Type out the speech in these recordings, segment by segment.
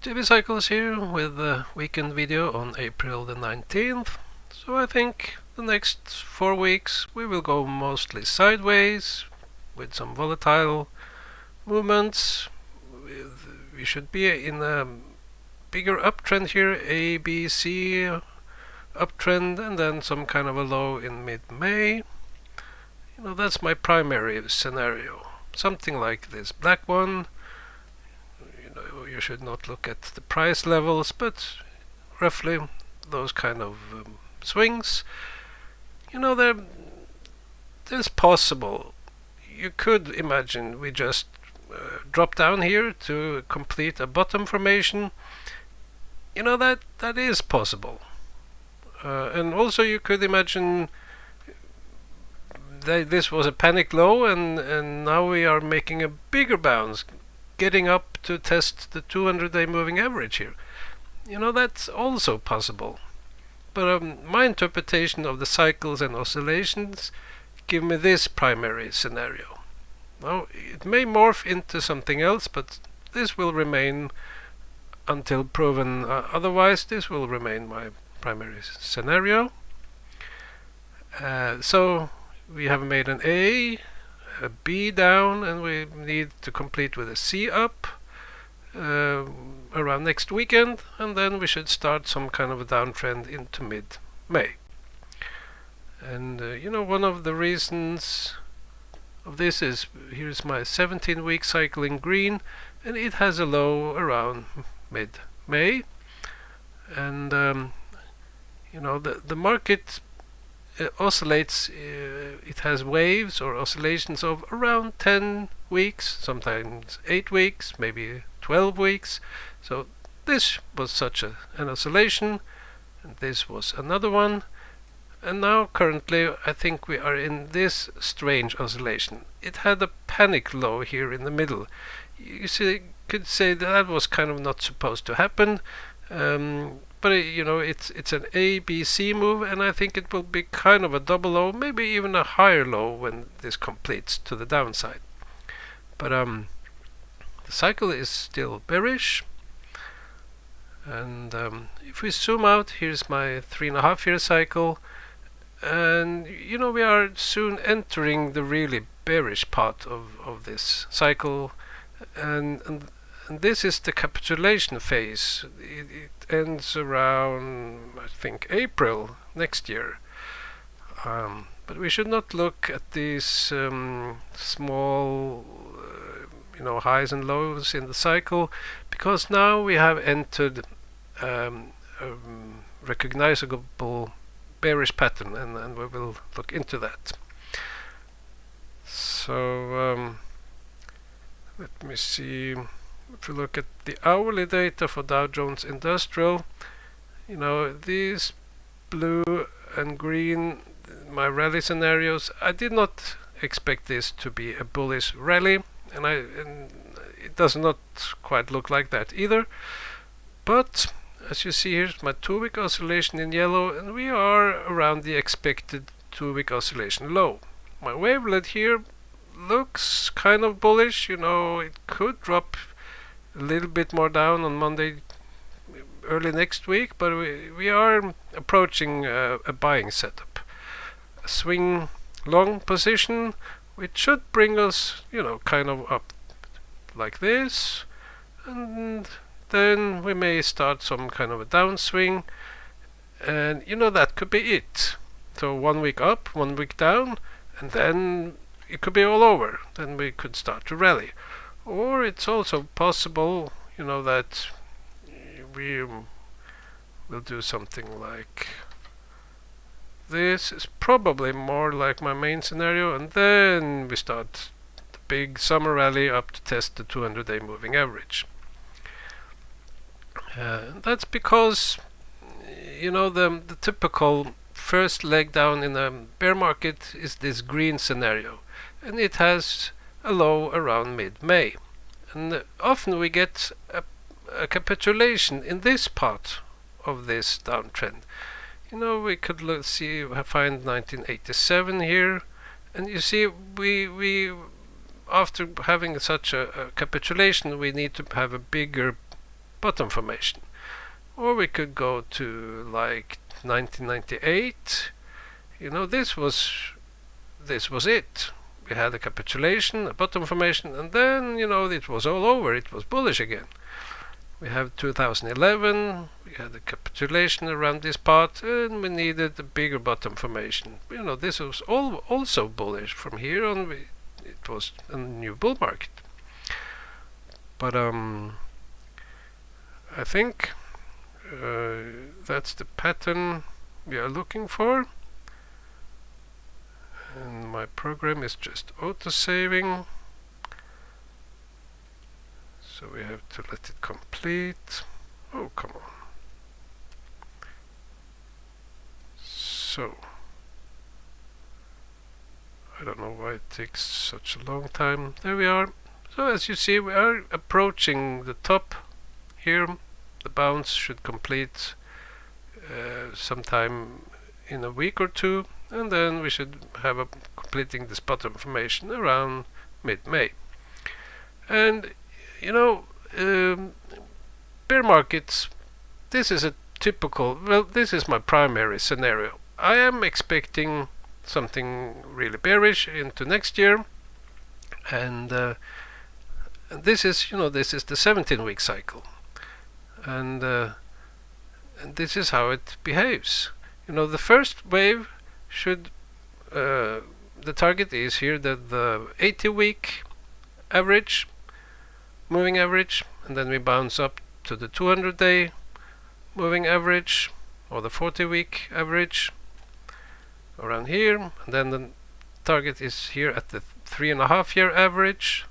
JB Cycles here with the weekend video on April the 19th. So I think the next 4 weeks we will go mostly sideways with some volatile movements. We should be in a bigger uptrend here, A, B, C uptrend, and then some kind of a low in mid-May. That's my primary scenario. Something like this black one. You should not look at the price levels, but roughly those kind of swings. There's possible. You could imagine we just drop down here to complete a bottom formation. That is possible. And also you could imagine that this was a panic low, and now we are making a bigger bounce, getting up to test the 200-day moving average here. That's also possible. But my interpretation of the cycles and oscillations give me this primary scenario. Now, it may morph into something else, but this will remain until proven otherwise. This will remain my primary scenario. So we have made an A B down, and we need to complete with a C up around next weekend, and then we should start some kind of a downtrend into mid-May. And one of the reasons of this is, here's my 17-week cycle in green, and it has a low around mid-May. And the market oscillates, it has waves or oscillations of around 10 weeks, sometimes 8 weeks, maybe 12 weeks. So this was such an oscillation, and this was another one. And now currently I think we are in this strange oscillation. It had a panic low here in the middle. You could say that was kind of not supposed to happen. But it's an A, B, C move, and I think it will be kind of a double low, maybe even a higher low when this completes to the downside. But the cycle is still bearish. And if we zoom out, here's my 3.5-year cycle, and we are soon entering the really bearish part of this cycle, and this is the capitulation phase. It ends around, I think, April next year. But we should not look at these small highs and lows in the cycle, because now we have entered a recognizable bearish pattern, and we will look into that. So let me see. If we look at the hourly data for Dow Jones Industrial, these blue and green, my rally scenarios, I did not expect this to be a bullish rally, and it does not quite look like that either. But as you see, here's my 2-week oscillation in yellow, and we are around the expected 2-week oscillation low. My wavelet here looks kind of bullish. It could drop a little bit more down on Monday, early next week, but we are approaching a buying setup, a swing long position, which should bring us kind of up like this, and then we may start some kind of a downswing, and that could be it. So 1 week up, 1 week down, and then it could be all over. Then we could start to rally. Or it's also possible, that we will do something like this. Is probably more like my main scenario, and then we start the big summer rally up to test the 200-day moving average. That's because the typical first leg down in a bear market is this green scenario, and it has a low around mid-May, and often we get a capitulation in this part of this downtrend. We could find 1987 here, and you see we after having such a capitulation, we need to have a bigger bottom formation. Or we could go to like 1998. You know, this was it. We had a capitulation, a bottom formation, and then, you know, it was all over. It was bullish again. We have 2011, we had a capitulation around this part, and we needed a bigger bottom formation. You know, this was also bullish. From here on, it was a new bull market. But I think that's the pattern we are looking for. And my program is just auto-saving. So we have to let it complete. Oh, come on. So, I don't know why it takes such a long time. There we are. So as you see, we are approaching the top here. The bounce should complete sometime in a week or two, and then we should have completing this bottom formation around mid-May. And you know, bear markets, this is a typical, well, this is my primary scenario. I am expecting something really bearish into next year, and this is, you know, this is the 17-week cycle, and this is how it behaves. You know, the first wave should, the target is here that the 80-week average, moving average, and then we bounce up to the 200-day moving average, or the 40-week average around here, and then the target is here at the 3.5-year average,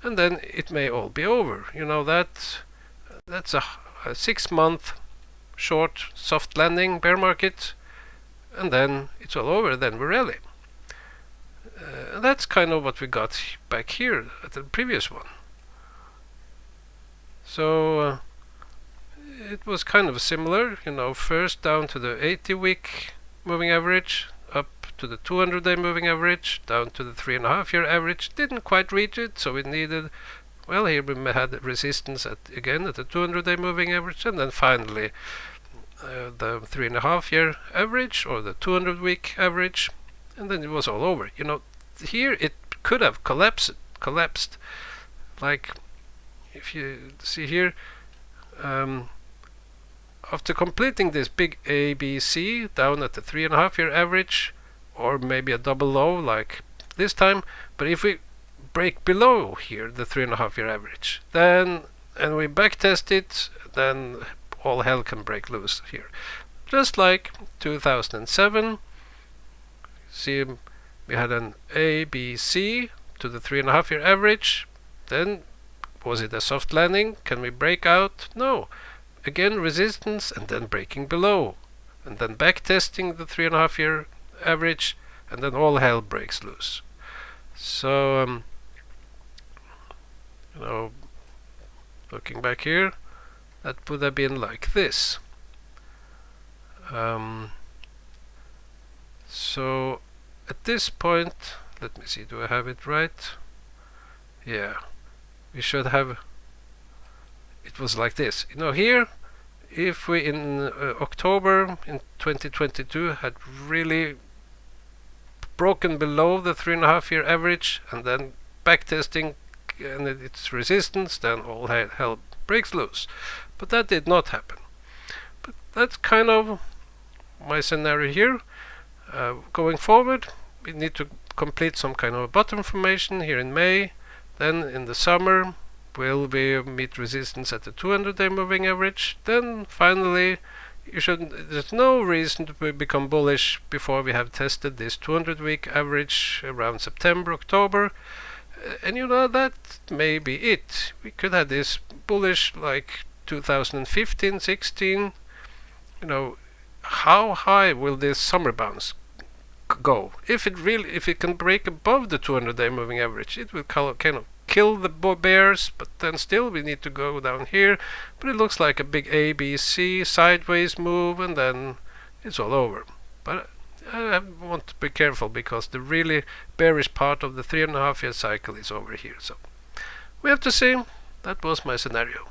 and then it may all be over. You know, that's a 6-month short soft landing bear market, and then it's all over, then we rally. That's kind of what we got back here at the previous one. So it was kind of similar, you know, first down to the 80-week moving average, up to the 200-day moving average, down to the 3.5-year average. Didn't quite reach it, so we needed, well, here we had resistance again at the 200-day moving average, and then finally the 3.5-year average, or the 200-week average, and then it was all over. You know, here it could have collapsed, like, if you see here, after completing this big ABC down at the 3.5-year average, or maybe a double low like this time, but if we break below here the 3.5-year average, then, and we backtest it, then all hell can break loose here. Just like 2007, see, we had an ABC to the 3.5-year average, then was it a soft landing? Can we break out? No. Again resistance, and then breaking below, and then back testing the 3.5-year average, and then all hell breaks loose. So you know, looking back here, that would have been like this. So at this point, let me see, do I have it right? Yeah, we should have, it was like this. You know, here, if we in October in 2022 had really broken below the 3.5-year average, and then backtesting and its resistance, then all hell breaks loose. But that did not happen. But that's kind of my scenario here. Going forward, we need to complete some kind of a bottom formation here in May. Then in the summer, will we meet resistance at the 200-day moving average? Then finally, there's no reason to become bullish before we have tested this 200-week average around September, October. And you know, that may be it. We could have this bullish like 2015, 16. You know, how high will this summer bounce go? If it can break above the 200-day moving average, it will kind of kill the bears, but then still we need to go down here. But it looks like a big ABC sideways move, and then it's all over. But I want to be careful, because the really bearish part of the 3.5-year cycle is over here. So we have to see. That was my scenario.